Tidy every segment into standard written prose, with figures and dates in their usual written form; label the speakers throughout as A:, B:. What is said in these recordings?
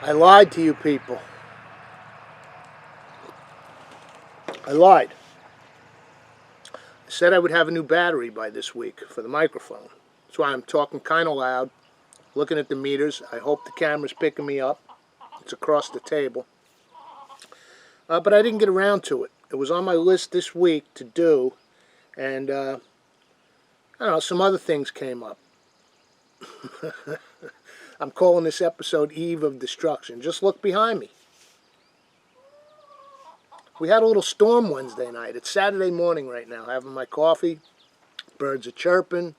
A: I lied to you people. I lied. I said I would have a new battery by this week for the microphone. That's why I'm talking kind of loud, looking at the meters. I hope the camera's picking me up. It's across the table. But I didn't get around to it. It was on my list this week to do, and I don't know, some other things came up. I'm calling this episode Eve of Destruction. Just look behind me. We had a little storm Wednesday night. It's Saturday morning right now, having my coffee. Birds are chirping.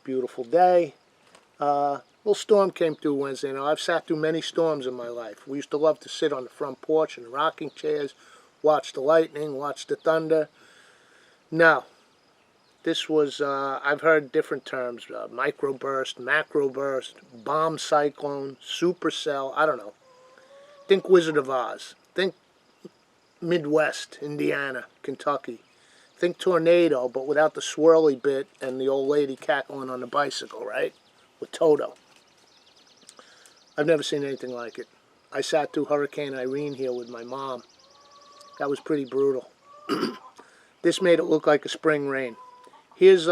A: Beautiful day. Little storm came through Wednesday. Now, I've sat through many storms in my life. We used to love to sit on the front porch in rocking chairs, watch the lightning, watch the thunder. No, this was, I've heard different terms, microburst, macroburst, bomb cyclone, supercell, I don't know. Think Wizard of Oz. Think Midwest, Indiana, Kentucky. Think tornado, but without the swirly bit and the old lady cackling on the bicycle, right? With Toto. I've never seen anything like it. I sat through Hurricane Irene here with my mom. That was pretty brutal. This made it look like a spring rain. Here's,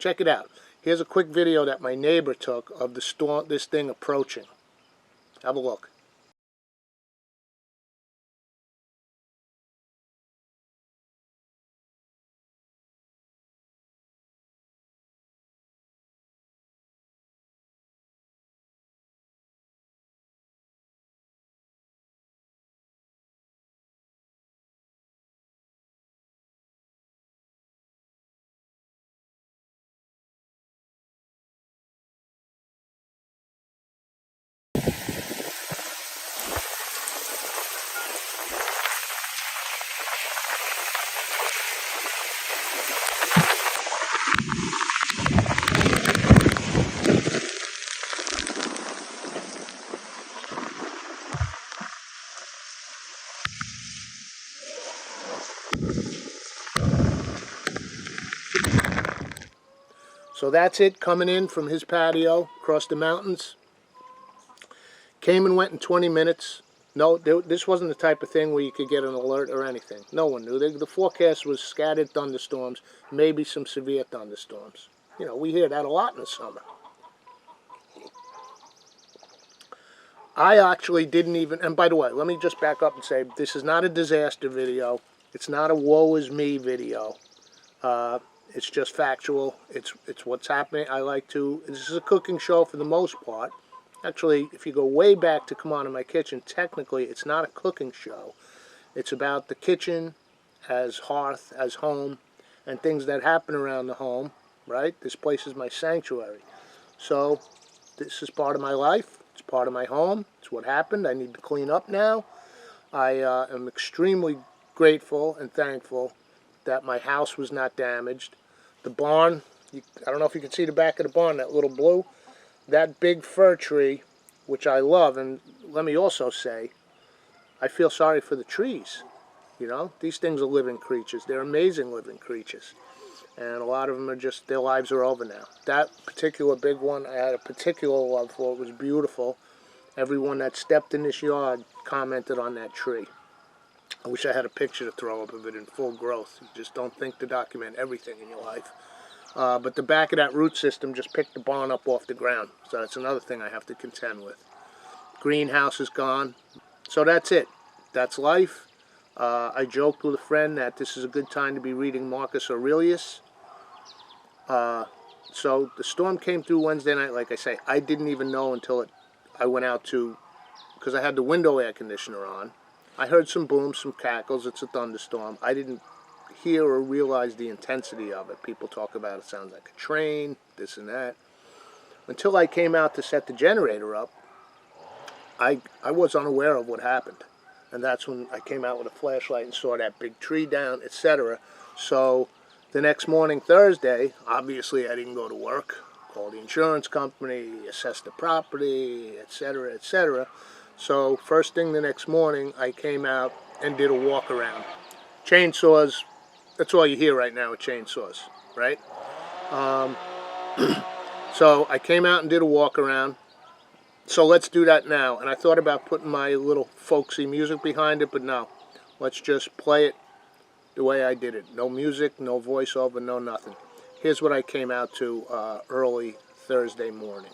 A: check it out. Here's a quick video that my neighbor took of the storm, this thing approaching. Have a look. So that's it, coming in from his patio across the mountains. Came and went in 20 minutes. No, this wasn't the type of thing where you could get an alert or anything. No one knew. The forecast was scattered thunderstorms, maybe some severe thunderstorms. You know, we hear that a lot in the summer. I actually didn't even, and by the way, let me just back up and say, this is not a disaster video. It's not a woe is me video. It's just factual. It's what's happening. This is a cooking show for the most part. Actually, if you go way back to Come On in My Kitchen, technically it's not a cooking show. It's about the kitchen as hearth, as home, and things that happen around the home, right? This place is my sanctuary. So this is part of my life. It's part of my home. It's what happened. I need to clean up now. I am extremely grateful and thankful that my house was not damaged. The barn, I don't know if you can see the back of the barn, that little blue. That big fir tree, which I love, and let me also say, I feel sorry for the trees. You know, these things are living creatures. They're amazing living creatures. And a lot of them are just, their lives are over now. That particular big one, I had a particular love for. It was beautiful. Everyone that stepped in this yard commented on that tree. I wish I had a picture to throw up of it in full growth. You just don't think to document everything in your life. But the back of that root system just picked the barn up off the ground. So that's another thing I have to contend with. Greenhouse is gone. So that's it. That's life. I joked with a friend that this is a good time to be reading Marcus Aurelius. So the storm came through Wednesday night. Like I say, I didn't even know until I went out because I had the window air conditioner on. I heard some booms, some cackles. It's a thunderstorm. I didn't hear or realize the intensity of it. People talk about it sounds like a train, this and that. Until I came out to set the generator up, I was unaware of what happened. And that's when I came out with a flashlight and saw that big tree down, etc. So the next morning, Thursday, obviously I didn't go to work. Called the insurance company, assessed the property, etc., etc. So first thing the next morning, I came out and did a walk around. Chainsaws, that's all you hear right now with chainsaws, right? So I came out and did a walk around. So let's do that now. And I thought about putting my little folksy music behind it, but no. Let's just play it the way I did it. No music, no voiceover, no nothing. Here's what I came out to early Thursday morning.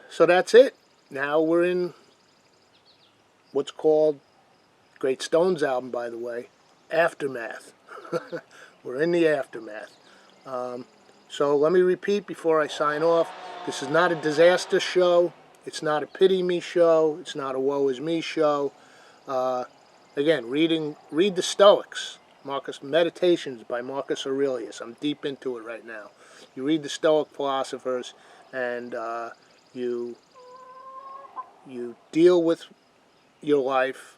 A: So that's it. Now we're in what's called, Great Stones album, by the way, Aftermath. We're in the aftermath. So let me repeat before I sign off. This is not a disaster show. It's not a pity me show. It's not a woe is me show. Uh, Again, read the Stoics. Marcus Meditations by Marcus Aurelius. I'm deep into it right now. You read the Stoic philosophers. and you deal with your life,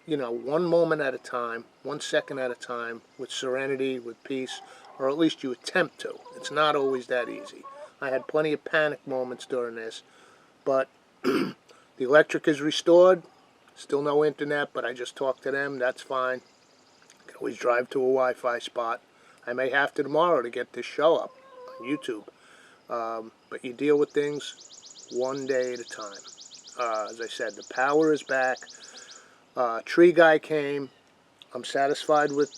A: you know, one moment at a time, 1 second at a time, with serenity, with peace, or at least you attempt to. It's not always that easy. I had plenty of panic moments during this, but the electric is restored. Still no internet, but I just talked to them. That's fine. Can always drive to a Wi-Fi spot. I may have to tomorrow to get this show up on YouTube. But you deal with things one day at a time. As I said, the power is back. Tree guy came. I'm satisfied with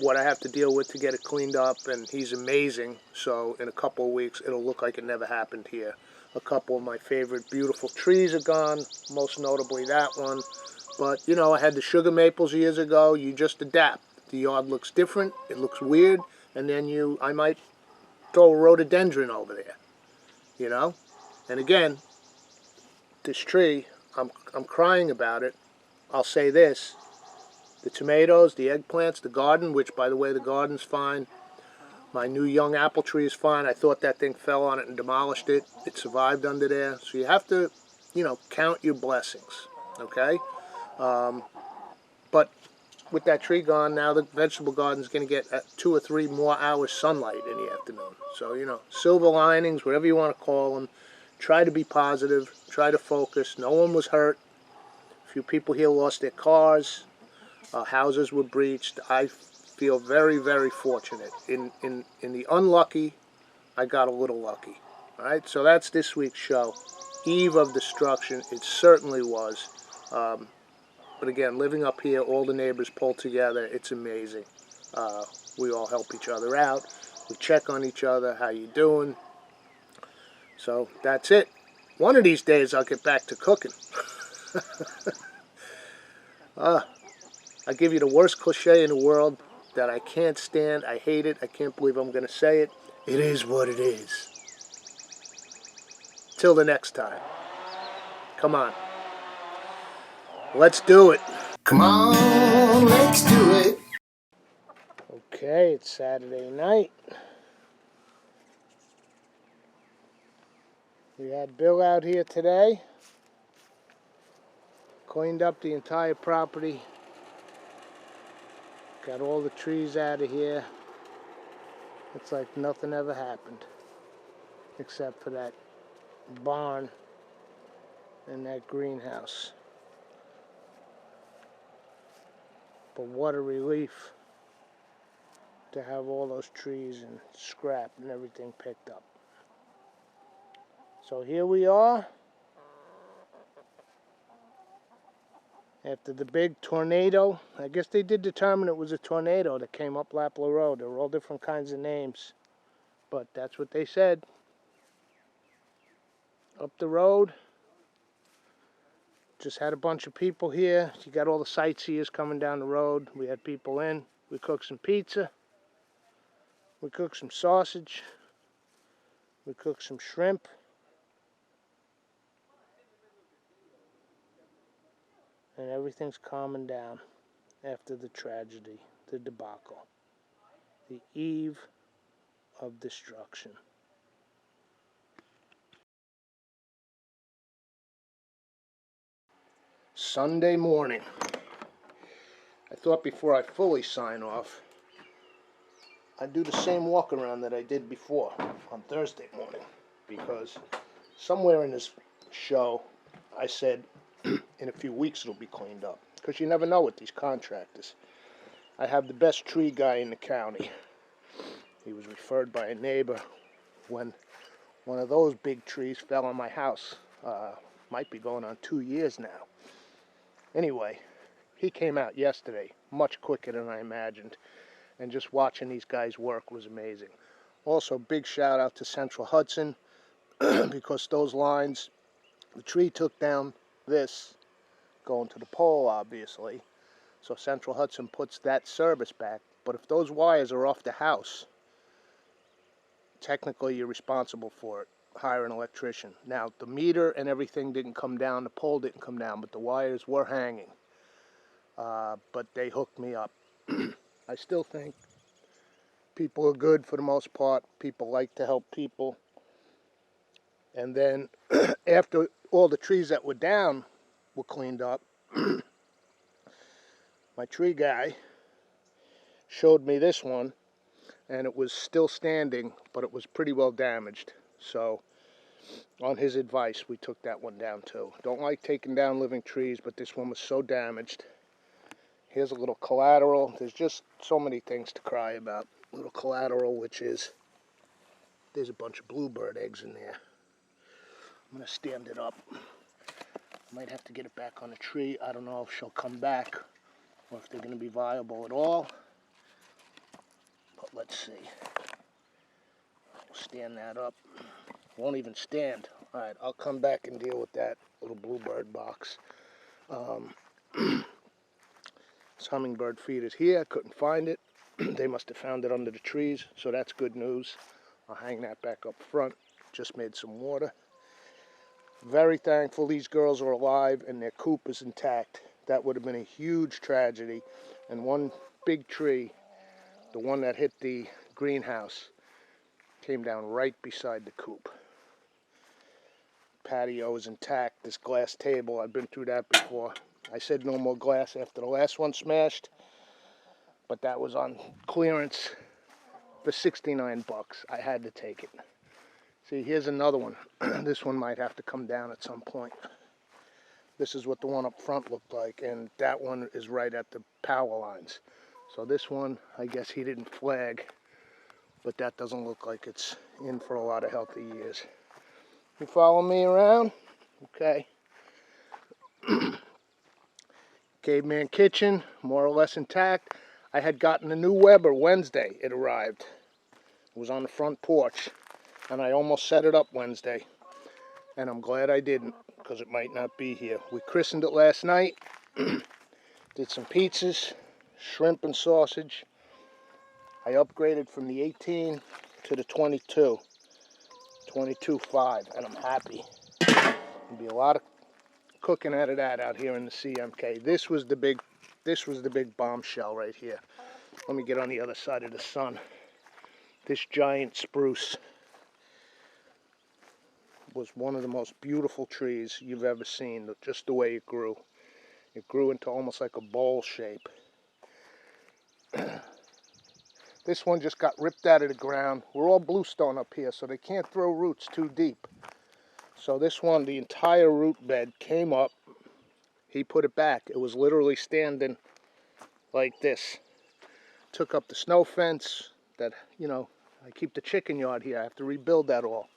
A: what I have to deal with to get it cleaned up, and he's amazing. So in a couple of weeks, it'll look like it never happened here. A couple of my favorite beautiful trees are gone, most notably that one. But, you know, I had the sugar maples years ago. You just adapt. The yard looks different. It looks weird. And then I might throw a rhododendron over there, you know? And again, this tree, I'm crying about it. I'll say this. The tomatoes, the eggplants, the garden, which, by the way, the garden's fine. My new young apple tree is fine. I thought that thing fell on it and demolished it. It survived under there. So you have to, you know, count your blessings, okay? But with that tree gone, now the vegetable garden's going to get 2 or 3 more hours sunlight in the afternoon. So, you know, silver linings, whatever you want to call them. Try to be positive. Try to focus. No one was hurt. A few people here lost their cars. Houses were breached. I feel very, very fortunate. In the unlucky, I got a little lucky. All right, so that's this week's show. Eve of destruction. It certainly was. But again, living up here, all the neighbors pulled together. It's amazing. We all help each other out. We check on each other. How you doing? So that's it. One of these days, I'll get back to cooking. I give you the worst cliche in the world that I can't stand. I hate it. I can't believe I'm going to say it. It is what it is. Till the next time. Come on. Let's do it.
B: Come on, let's do it.
A: Okay, it's Saturday night. We had Bill out here today. Cleaned up the entire property. Got all the trees out of here. It's like nothing ever happened. Except for that barn and that greenhouse. But what a relief to have all those trees and scrap and everything picked up. So here we are. After the big tornado, I guess they did determine it was a tornado that came up Lapla Road. There were all different kinds of names, but that's what they said. Up the road, just had a bunch of people here. You got all the sightseers coming down the road. We had people in. We cooked some pizza. We cooked some sausage. We cooked some shrimp. And everything's calming down after the tragedy, the debacle, the eve of destruction. Sunday morning. I thought before I fully sign off, I'd do the same walk around that I did before on Thursday morning, because somewhere in this show I said in a few weeks it'll be cleaned up, because you never know with these contractors. I have the best tree guy in the county. He was referred by a neighbor when one of those big trees fell on my house. Might be going on 2 years now. Anyway, he came out yesterday, much quicker than I imagined, and just watching these guys work was amazing. Also, big shout out to Central Hudson, because those lines, the tree took down this, going to the pole, obviously. So Central Hudson puts that service back. But if those wires are off the house, technically you're responsible for it. Hire an electrician. Now, the meter and everything didn't come down, the pole didn't come down, but the wires were hanging. But they hooked me up. I still think people are good for the most part. People like to help people. And then after all the trees that were down were cleaned up, my tree guy showed me this one, and it was still standing, but it was pretty well damaged. So on his advice, we took that one down too. Don't like taking down living trees, but this one was so damaged. Here's a little collateral. There's just so many things to cry about. Little collateral, which is, there's a bunch of bluebird eggs in there. I'm going to stand it up. Might have to get it back on the tree. I don't know if she'll come back or if they're going to be viable at all. But let's see. We'll stand that up. Won't even stand. Alright, I'll come back and deal with that little bluebird box. This hummingbird feed is here. I couldn't find it. They must have found it under the trees, so that's good news. I'll hang that back up front. Just made some water. Very thankful these girls are alive and their coop is intact. That would have been a huge tragedy. And one big tree, the one that hit the greenhouse, came down right beside the coop. Patio is intact. This glass table, I've been through that before. I said no more glass after the last one smashed, but that was on clearance for 69 bucks. I had to take it. See, here's another one. This one might have to come down at some point. This is what the one up front looked like, and that one is right at the power lines. So this one, I guess he didn't flag, but that doesn't look like it's in for a lot of healthy years. You follow me around? Okay. Caveman kitchen, more or less intact. I had gotten a new Weber Wednesday. It arrived. It was on the front porch, and I almost set it up Wednesday. And I'm glad I didn't, because it might not be here. We christened it last night. Did some pizzas, shrimp and sausage. I upgraded from the 18 to the 22. 22.5, and I'm happy. There'll be a lot of cooking out of that out here in the CMK. This was the big bombshell right here. Let me get on the other side of the sun. This giant spruce was one of the most beautiful trees you've ever seen, just the way it grew. It grew into almost like a bowl shape. This one just got ripped out of the ground. We're all bluestone up here, so they can't throw roots too deep. So this one, the entire root bed came up. He put it back. It was literally standing like this. Took up the snow fence that, you know, I keep the chicken yard here. I have to rebuild that all.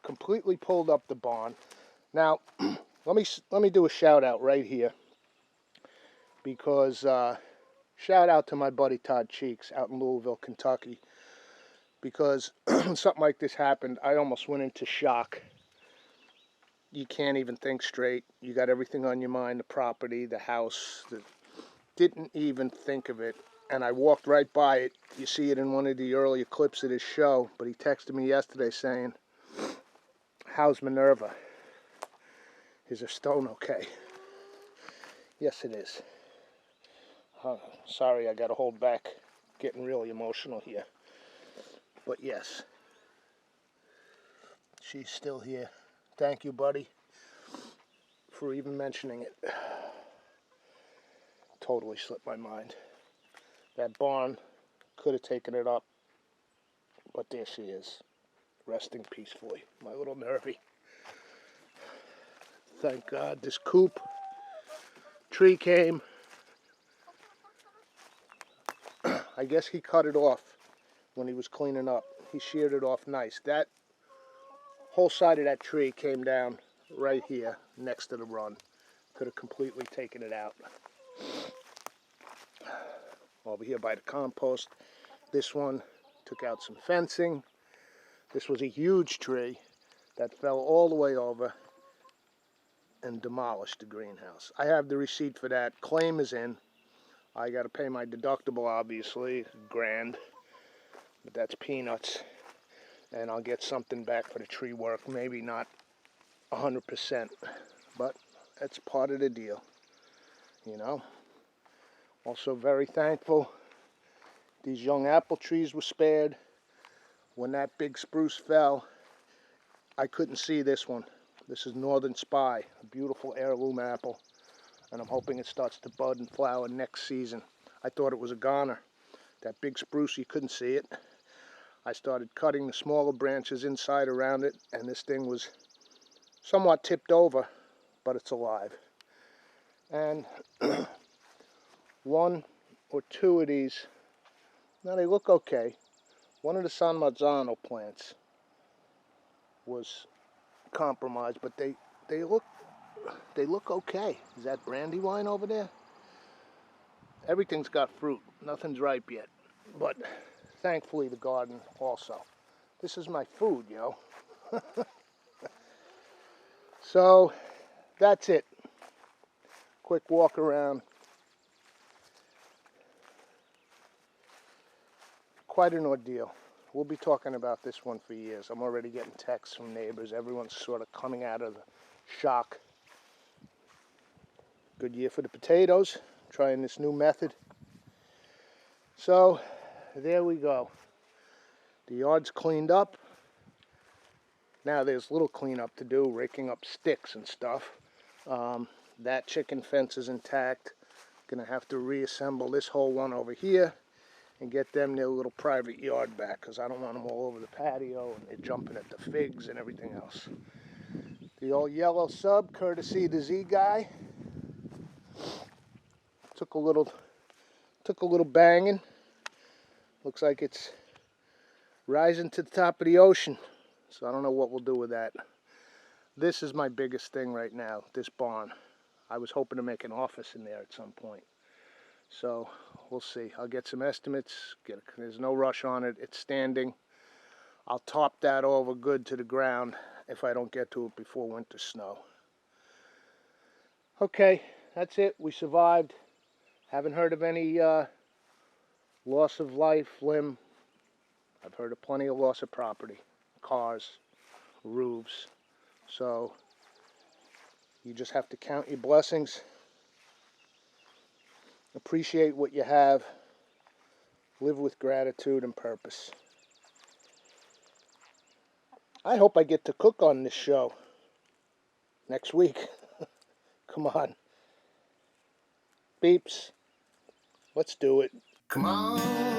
A: Completely pulled up the barn. Now, let me do a shout out right here, because shout out to my buddy Todd Cheeks out in Louisville, Kentucky, because when something like this happened, I almost went into shock. You can't even think straight. You got everything on your mind, the property, the house. Didn't even think of it. And I walked right by it. You see it in one of the earlier clips of this show, but he texted me yesterday saying, "How's Minerva? Is her stone okay?" Yes, it is. Sorry, I got to hold back. Getting really emotional here. But yes, she's still here. Thank you, buddy, for even mentioning it. Totally slipped my mind. That barn could have taken it up, but there she is, resting peacefully. My little Nervy. Thank God this coop tree came. I guess he cut it off when he was cleaning up. He sheared it off nice. That whole side of that tree came down right here next to the run. Could have completely taken it out. Over here by the compost, this one took out some fencing. This was a huge tree that fell all the way over and demolished the greenhouse. I have the receipt for that. Claim is in. I got to pay my deductible, obviously, $1,000, but that's peanuts. And I'll get something back for the tree work. Maybe not 100%, but that's part of the deal, you know. Also very thankful these young apple trees were spared. When that big spruce fell, I couldn't see this one. This is Northern Spy, a beautiful heirloom apple, and I'm hoping it starts to bud and flower next season. I thought it was a goner. That big spruce, you couldn't see it. I started cutting the smaller branches inside around it, and this thing was somewhat tipped over, but it's alive. And one or two of these, now they look okay. One of the San Marzano plants was compromised, but they look okay. Is that brandywine over there? Everything's got fruit. Nothing's ripe yet, but thankfully the garden also. This is my food, yo. So that's it. Quick walk around. Quite an ordeal. We'll be talking about this one for years. I'm already getting texts from neighbors. Everyone's sort of coming out of the shock. Good year for the potatoes. Trying this new method. So there we go. The yard's cleaned up. Now there's little cleanup to do, raking up sticks and stuff. That chicken fence is intact. Gonna have to reassemble this whole one over here and get them their little private yard back, because I don't want them all over the patio and they're jumping at the figs and everything else. The old yellow sub, courtesy of the Z guy. Took a little banging. Looks like it's rising to the top of the ocean. So I don't know what we'll do with that. This is my biggest thing right now, this barn. I was hoping to make an office in there at some point. So we'll see. I'll get some estimates. There's no rush on it. It's standing. I'll top that over good to the ground if I don't get to it before winter snow. Okay, that's it. We survived. Haven't heard of any loss of life, limb. I've heard of plenty of loss of property, cars, roofs. So you just have to count your blessings, appreciate what you have, live with gratitude and purpose. I hope I get to cook on this show next week. Come on. Beeps. Let's do it.
B: Come on.